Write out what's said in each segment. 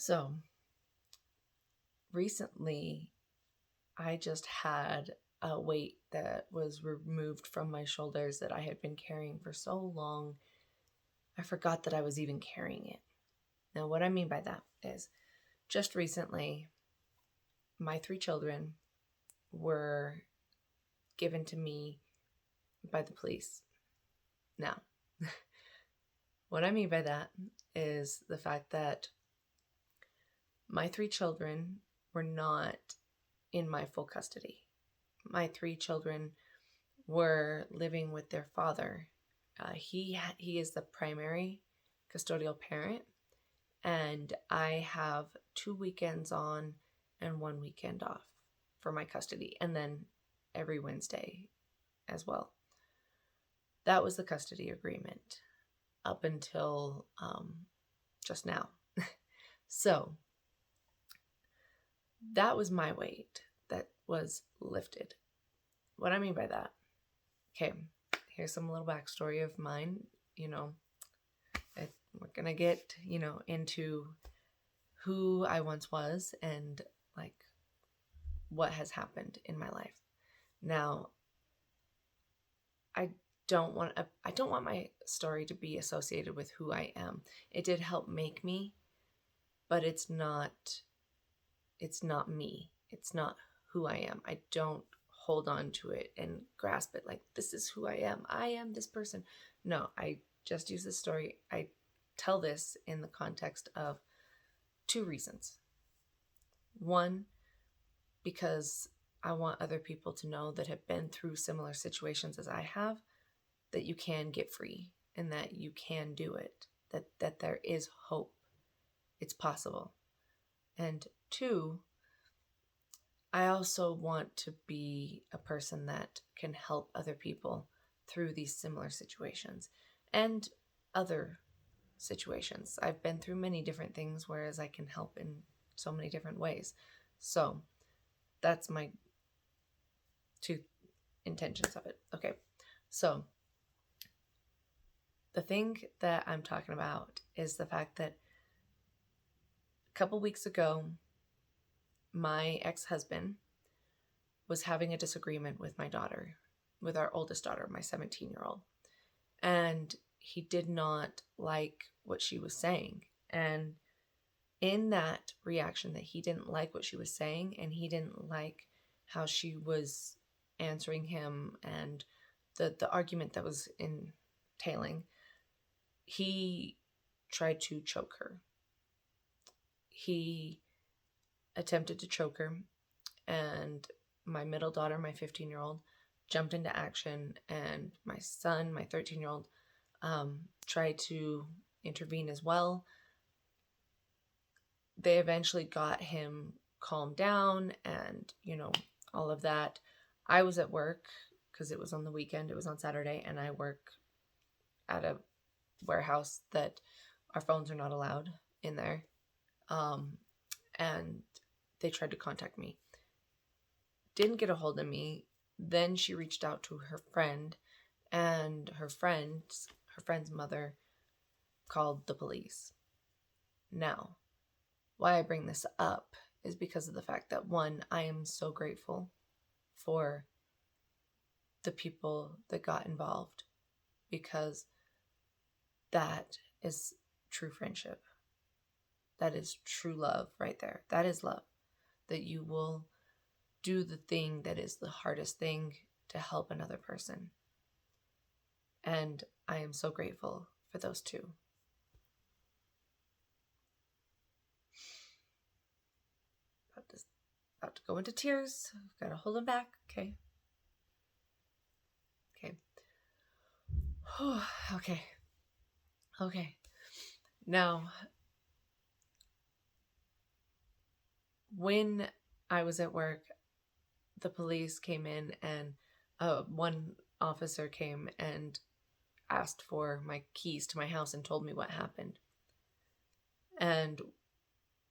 So recently, I just had a weight that was removed from my shoulders that I had been carrying for so long. I forgot that I was even carrying it. Now, what I mean by that is just recently, my 3 children were given to me by the police. Now, what I mean by that is the fact that my 3 children were not in my full custody. My 3 children were living with their father. He is the primary custodial parent, and I have 2 weekends on and 1 weekend off for my custody, and then every Wednesday as well. That was the custody agreement up until just now. So that was my weight that was lifted. What I mean by that, okay, here's some little backstory of mine. We're gonna get into who I once was and like what has happened in my life. Now, I don't want my story to be associated with who I am. It did help make me, but it's not me. It's not who I am. I don't hold on to it and grasp it like this is who I am. I am this person. No, I just use this story. I tell this in the context of 2 reasons. One, because I want other people to know that have been through similar situations as I have that you can get free and that you can do it, that there is hope. It's possible. And 2, I also want to be a person that can help other people through these similar situations and other situations. I've been through many different things, whereas I can help in so many different ways. So that's my 2 intentions of it. Okay, so the thing that I'm talking about is the fact that a couple weeks ago, my ex-husband was having a disagreement with my daughter, with our oldest daughter, my 17-year-old. And he did not like what she was saying. And in that reaction that he didn't like what she was saying and he didn't like how she was answering him and the argument that was entailing, he tried to choke her. He attempted to choke her, and my middle daughter, my 15-year-old, jumped into action, and my son, my 13-year-old, tried to intervene as well. They eventually got him calmed down and, all of that. I was at work because it was on the weekend. It was on Saturday, and I work at a warehouse that our phones are not allowed in there. And they tried to contact me. Didn't get a hold of me. Then she reached out to her friend, and her friend's mother called the police. Now, why I bring this up is because of the fact that, one, I am so grateful for the people that got involved, because that is true friendship. That is true love right there. That is love. That you will do the thing that is the hardest thing to help another person. And I am so grateful for those 2. About to go into tears. I've got to hold them back. Okay. Okay. Now, when I was at work, the police came in, and one officer came and asked for my keys to my house and told me what happened. And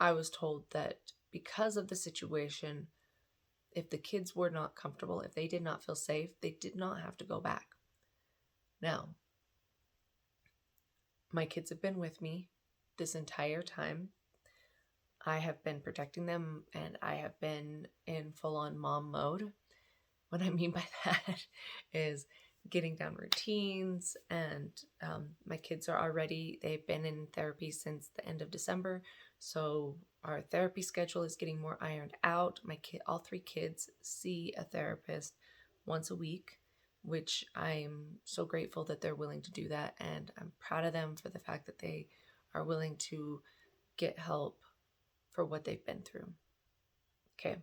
I was told that because of the situation, if the kids were not comfortable, if they did not feel safe, they did not have to go back. Now, my kids have been with me this entire time. I have been protecting them and I have been in full on mom mode. What I mean by that is getting down routines, and my kids are already, they've been in therapy since the end of December. So our therapy schedule is getting more ironed out. All three kids see a therapist once a week, which I'm so grateful that they're willing to do that. And I'm proud of them for the fact that they are willing to get help for what they've been through. Okay.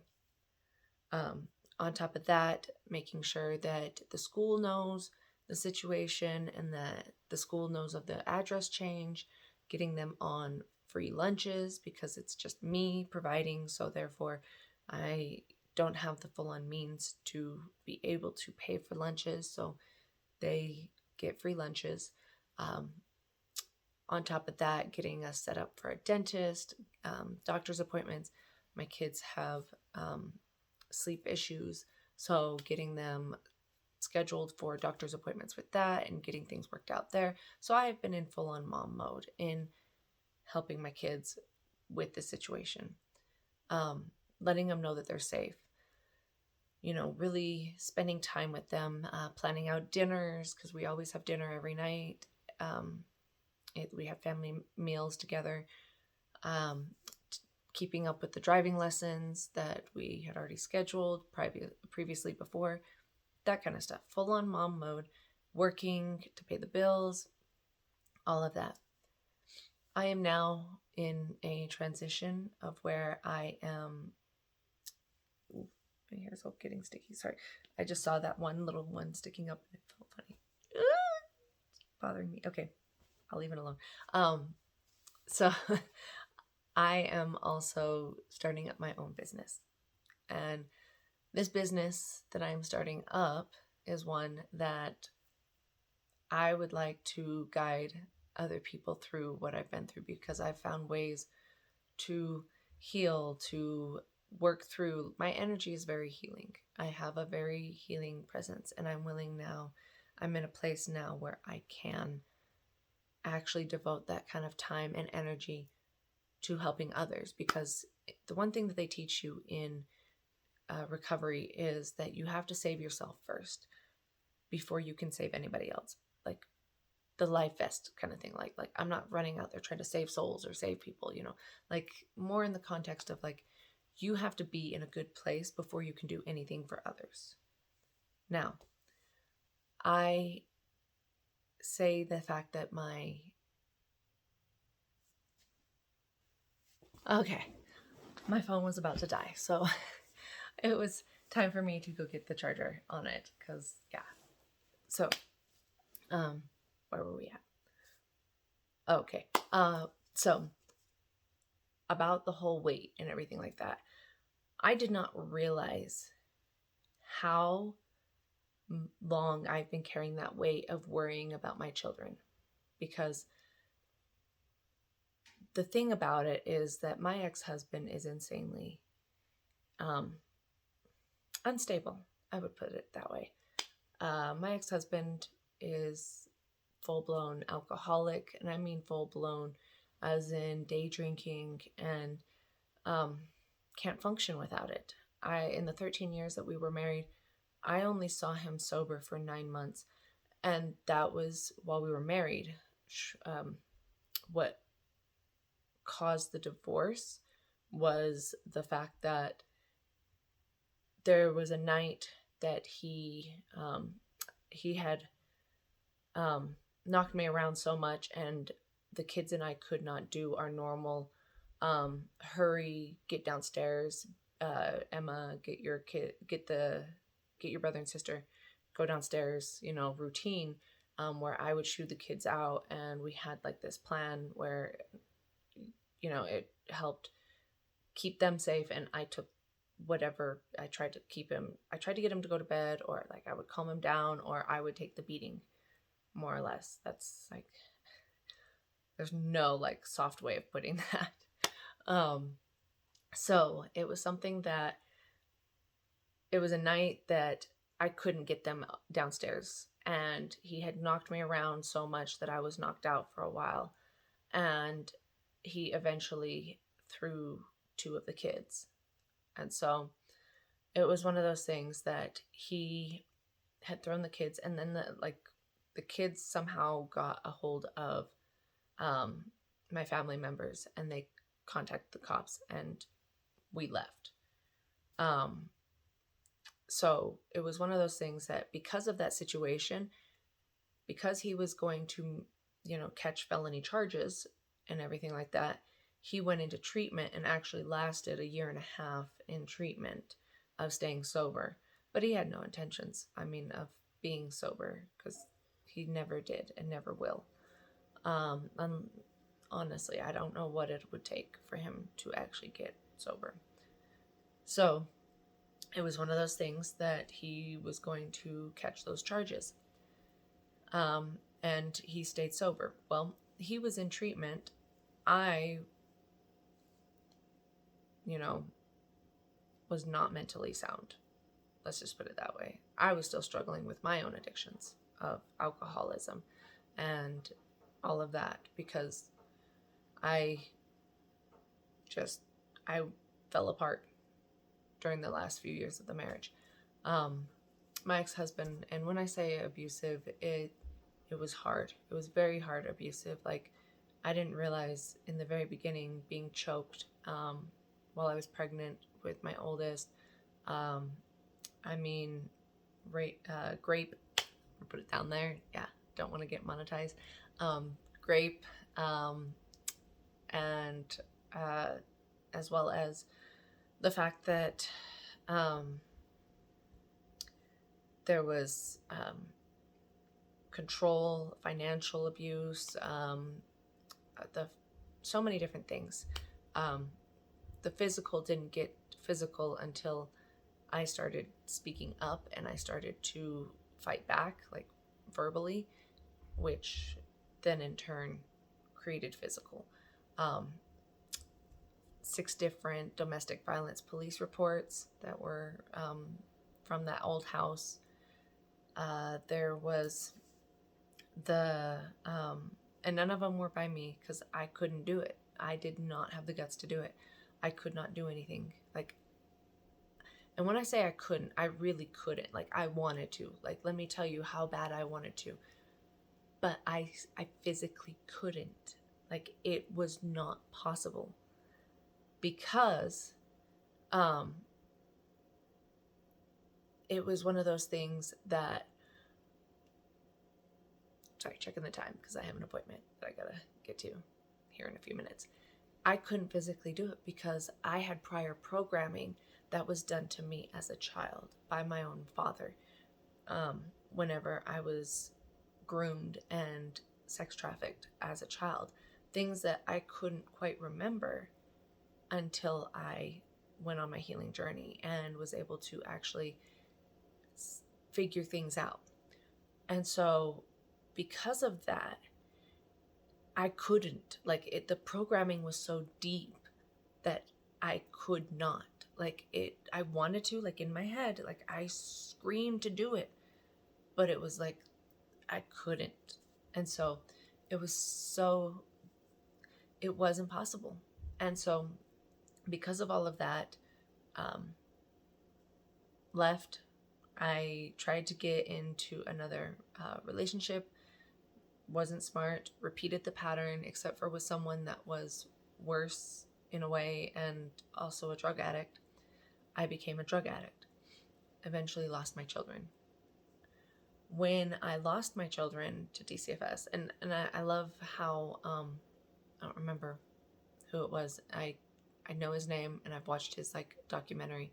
On top of that, making sure that the school knows the situation and that the school knows of the address change, getting them on free lunches because it's just me providing. So therefore, I don't have the full-on means to be able to pay for lunches. So they get free lunches. On top of that, getting us set up for a dentist, doctor's appointments. My kids have sleep issues, so getting them scheduled for doctor's appointments with that and getting things worked out there. So I've been in full-on mom mode in helping my kids with the situation, letting them know that they're safe, really spending time with them, planning out dinners because we always have dinner every night. We have family meals together, keeping up with the driving lessons that we had already scheduled previously before, that kind of stuff. Full on mom mode, working to pay the bills, all of that. I am now in a transition of where I am. Ooh, my hair's all getting sticky. Sorry. I just saw that one little one sticking up and it felt funny. It's bothering me. Okay. I'll leave it alone. So I am also starting up my own business. And this business that I'm starting up is one that I would like to guide other people through what I've been through, because I've found ways to heal, to work through. My energy is very healing. I have a very healing presence, and I'm in a place now where I can actually devote that kind of time and energy to helping others, because the one thing that they teach you in recovery is that you have to save yourself first before you can save anybody else. Like the life vest kind of thing. Like I'm not running out there trying to save souls or save people, like more in the context of like, you have to be in a good place before you can do anything for others. Now, I say the fact that my phone was about to die, so it was time for me to go get the charger on it, because so where were we at? Okay. So about the whole weight and everything like that, I did not realize how long I've been carrying that weight of worrying about my children, because the thing about it is that my ex-husband is insanely unstable. I would put it that way. My ex-husband is full-blown alcoholic, and I mean full-blown as in day drinking, and can't function without it. In the 13 years that we were married, I only saw him sober for 9 months, and that was while we were married. What caused the divorce was the fact that there was a night that he had knocked me around so much, and the kids and I could not do our normal hurry, get downstairs, Emma, get your brother and sister, go downstairs, routine, where I would shoo the kids out, and we had like this plan where it helped keep them safe, and I took whatever. I tried to get him to go to bed, or like I would calm him down, or I would take the beating, more or less. That's like, there's no like soft way of putting that. So it was something that, it was a night that I couldn't get them downstairs, and he had knocked me around so much that I was knocked out for a while, and he eventually through two of the kids. And so it was one of those things that he had thrown the kids, and then the kids somehow got a hold of my family members, and they contacted the cops, and we left. So it was one of those things that because of that situation, because he was going to, catch felony charges and everything like that, he went into treatment and actually lasted a year and a half in treatment of staying sober. But he had no intentions, of being sober, because he never did and never will. Honestly, I don't know what it would take for him to actually get sober. So it was one of those things that he was going to catch those charges. And he stayed sober. Well, he was in treatment. I, was not mentally sound. Let's just put it that way. I was still struggling with my own addictions of alcoholism and all of that, because I fell apart during the last few years of the marriage. My ex-husband, and when I say abusive, it was hard. It was very hard abusive. Like, I didn't realize in the very beginning being choked while I was pregnant with my oldest. Grape, I'll put it down there. Yeah, don't want to get monetized. Grape, and as well as the fact that there was control, financial abuse, so many different things. The physical didn't get physical until I started speaking up and I started to fight back, like verbally, which then in turn created physical. 6 different domestic violence police reports that were from that old house. There was and none of them were by me, because I couldn't do it. I did not have the guts to do it. I could not do anything. And when I say I couldn't, I really couldn't. I wanted to. Let me tell you how bad I wanted to. But I physically couldn't. It was not possible. Because it was one of those things that, sorry, checking the time because I have an appointment that I gotta get to here in a few minutes. I couldn't physically do it because I had prior programming that was done to me as a child by my own father. Whenever I was groomed and sex trafficked as a child, things that I couldn't quite remember until I went on my healing journey and was able to actually figure things out. And so because of that, I couldn't, the programming was so deep that I could not, I wanted to, in my head, I screamed to do it, but it was I couldn't. And so it was impossible. And so because of all of that, left. I tried to get into another relationship, wasn't smart, repeated the pattern, except for with someone that was worse in a way and also a drug addict. I became a drug addict, eventually lost my children. When I lost my children to DCFS, and I love how, I don't remember who it was. I know his name and I've watched his documentary.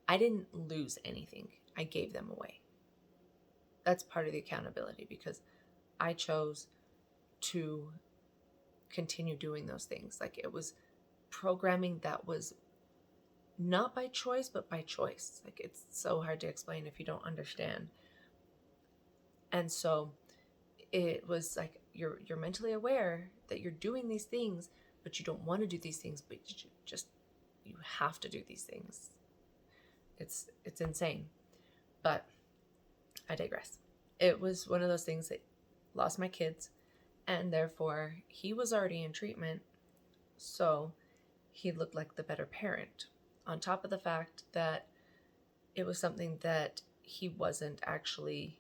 I didn't lose anything. I gave them away. That's part of the accountability, because I chose to continue doing those things. It was programming that was not by choice, but by choice. It's so hard to explain if you don't understand. And so it was you're mentally aware that you're doing these things, but you don't want to do these things, but you have to do these things. It's insane. But I digress. It was one of those things that lost my kids, and therefore he was already in treatment. So he looked like the better parent. On top of the fact that it was something that he wasn't actually,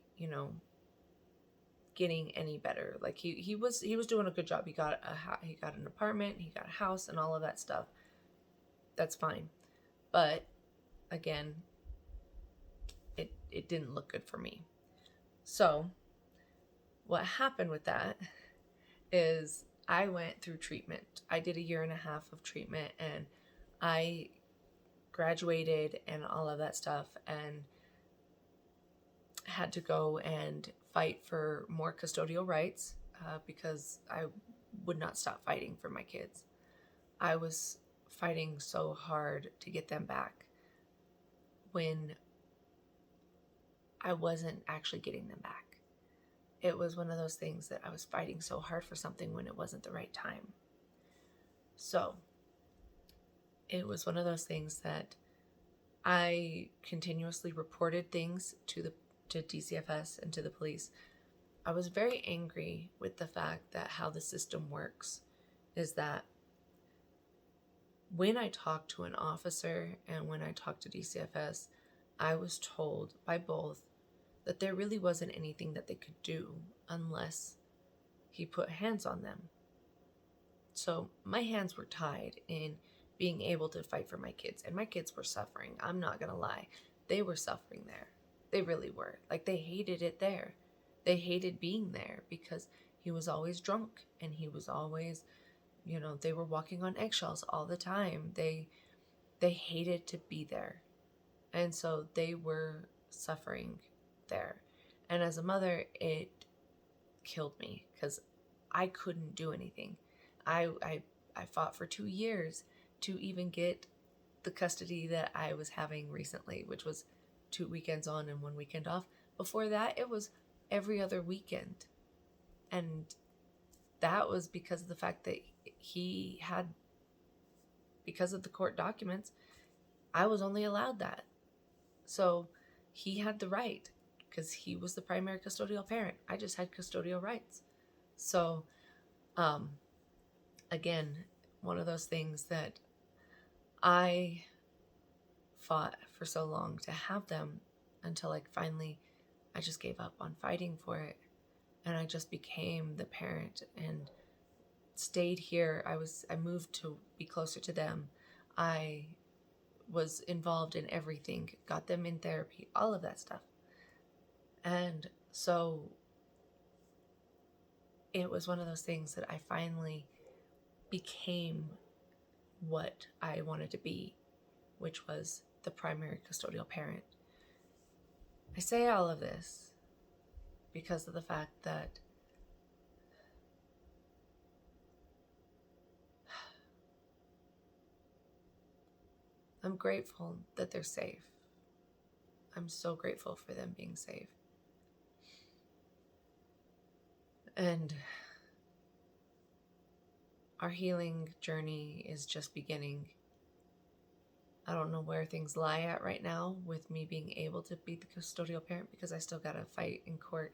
getting any better. Like he was doing a good job. He got an apartment, he got a house, and all of that stuff. That's fine. But again, it didn't look good for me. So what happened with that is I went through treatment. I did 1.5 years of treatment, and I graduated and all of that stuff, and had to go and fight for more custodial rights because I would not stop fighting for my kids. I was fighting so hard to get them back when I wasn't actually getting them back. It was one of those things that I was fighting so hard for something when it wasn't the right time. So it was one of those things that I continuously reported things to DCFS and to the police. I was very angry with the fact that how the system works is that when I talked to an officer and when I talked to DCFS, I was told by both that there really wasn't anything that they could do unless he put hands on them. So my hands were tied in being able to fight for my kids, and my kids were suffering. I'm not gonna lie. They were suffering there. They really were. Like, they hated it there. They hated being there because he was always drunk, and he was always, they were walking on eggshells all the time. They hated to be there. And so they were suffering there. And as a mother, it killed me because I couldn't do anything. I fought for 2 years to even get the custody that I was having recently, which was 2 weekends on and 1 weekend off. Before that, it was every other weekend. And that was because of the fact that he had, because of the court documents, I was only allowed that. So he had the right because he was the primary custodial parent. I just had custodial rights. So, again, one of those things that I fought for so long to have them until finally I just gave up on fighting for it, and I just became the parent and stayed here. I moved to be closer to them. I was involved in everything, got them in therapy, all of that stuff. And so it was one of those things that I finally became what I wanted to be, which was the primary custodial parent. I say all of this because of the fact that I'm grateful that they're safe. I'm so grateful for them being safe. And our healing journey is just beginning. I don't know where things lie at right now with me being able to be the custodial parent, because I still got to fight in court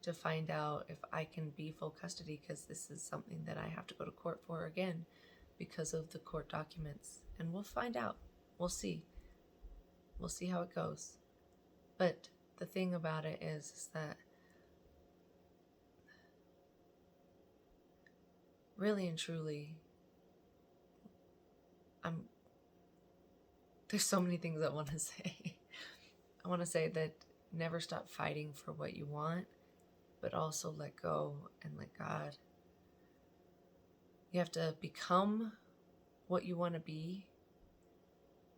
to find out if I can be full custody, because this is something that I have to go to court for again because of the court documents. And we'll find out. We'll see. We'll see how it goes. But the thing about it is that really and truly, there's so many things I want to say. I want to say that never stop fighting for what you want, but also let go and let God. You have to become what you want to be,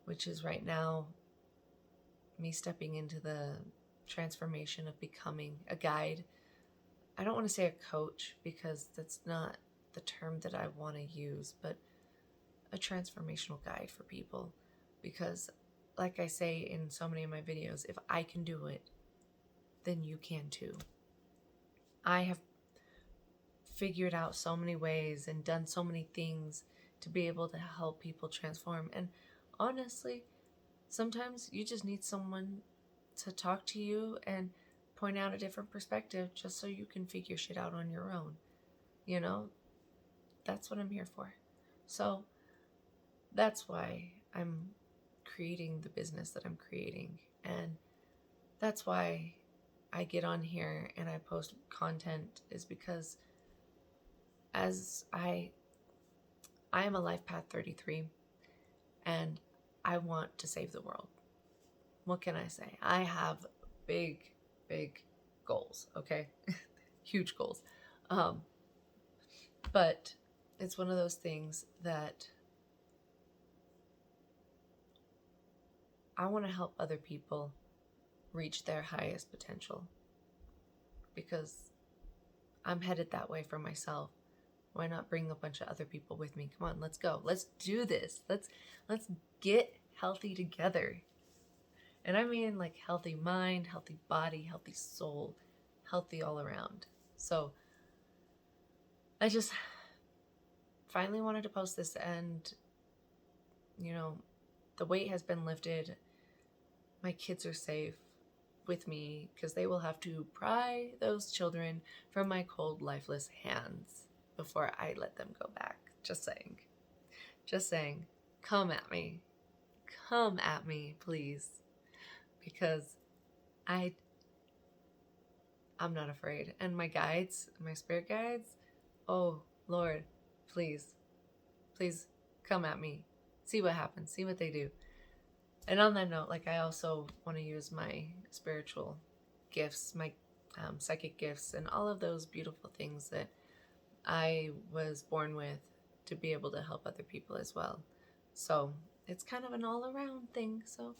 which is right now me stepping into the transformation of becoming a guide. I don't want to say a coach because that's not the term that I want to use, but a transformational guide for people. Because like I say in so many of my videos, if I can do it, then you can too. I have figured out so many ways and done so many things to be able to help people transform. And honestly, sometimes you just need someone to talk to you and point out a different perspective just so you can figure shit out on your own. That's what I'm here for. So that's why I'm creating the business that I'm creating. And that's why I get on here and I post content, is because as I am a Life Path 33 and I want to save the world. What can I say? I have big, big goals, okay? Huge goals. But it's one of those things that I want to help other people reach their highest potential, because I'm headed that way for myself. Why not bring a bunch of other people with me? Come on, let's go. Let's do this. Let's get healthy together. And I mean like healthy mind, healthy body, healthy soul, healthy all around. So I just finally wanted to post this, and the weight has been lifted. My kids are safe with me because they will have to pry those children from my cold, lifeless hands before I let them go back. Just saying. Just saying. Come at me. Come at me, please. Because I'm not afraid. And my guides, my spirit guides, oh Lord, please, please come at me. See what happens. See what they do. And on that note, like, I also want to use my spiritual gifts, my psychic gifts, and all of those beautiful things that I was born with to be able to help other people as well. So it's kind of an all-around thing. So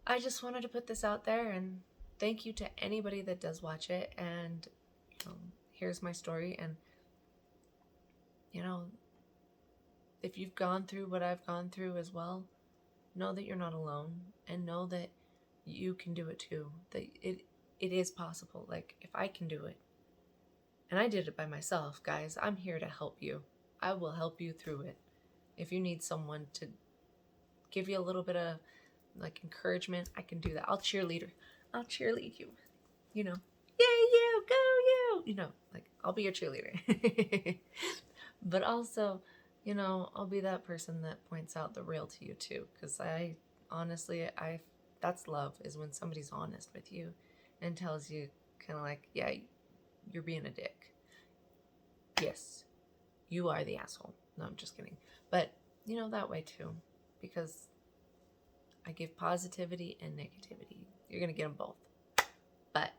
I just wanted to put this out there, and thank you to anybody that does watch it. And here's my story. And if you've gone through what I've gone through as well, know that you're not alone, and know that you can do it too. That it is possible. Like, if I can do it, and I did it by myself, guys, I'm here to help you. I will help you through it. If you need someone to give you a little bit of like encouragement, I can do that. I'll cheerlead you. Yay you, go you. Like, I'll be your cheerleader. But also, I'll be that person that points out the real to you too. Because I honestly, that's love, is when somebody's honest with you and tells you kind of like, yeah, you're being a dick. Yes, you are the asshole. No, I'm just kidding. But, that way too. Because I give positivity and negativity. You're going to get them both. But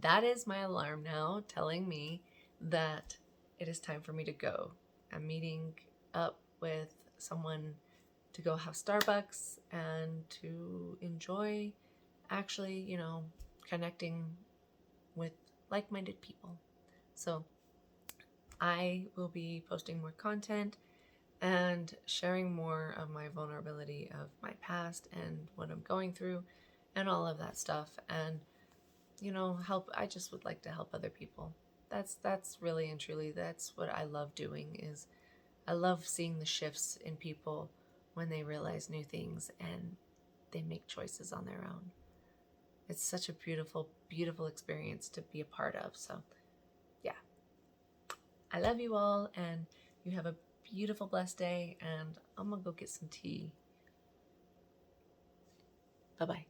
that is my alarm now telling me that it is time for me to go. I'm meeting up with someone to go have Starbucks and to enjoy actually, connecting with like-minded people. So I will be posting more content and sharing more of my vulnerability of my past and what I'm going through and all of that stuff. And, I just would like to help other people. That's really and truly, that's what I love doing. Is I love seeing the shifts in people when they realize new things and they make choices on their own. It's such a beautiful, beautiful experience to be a part of. So, yeah. I love you all, and you have a beautiful, blessed day, and I'm going to go get some tea. Bye-bye.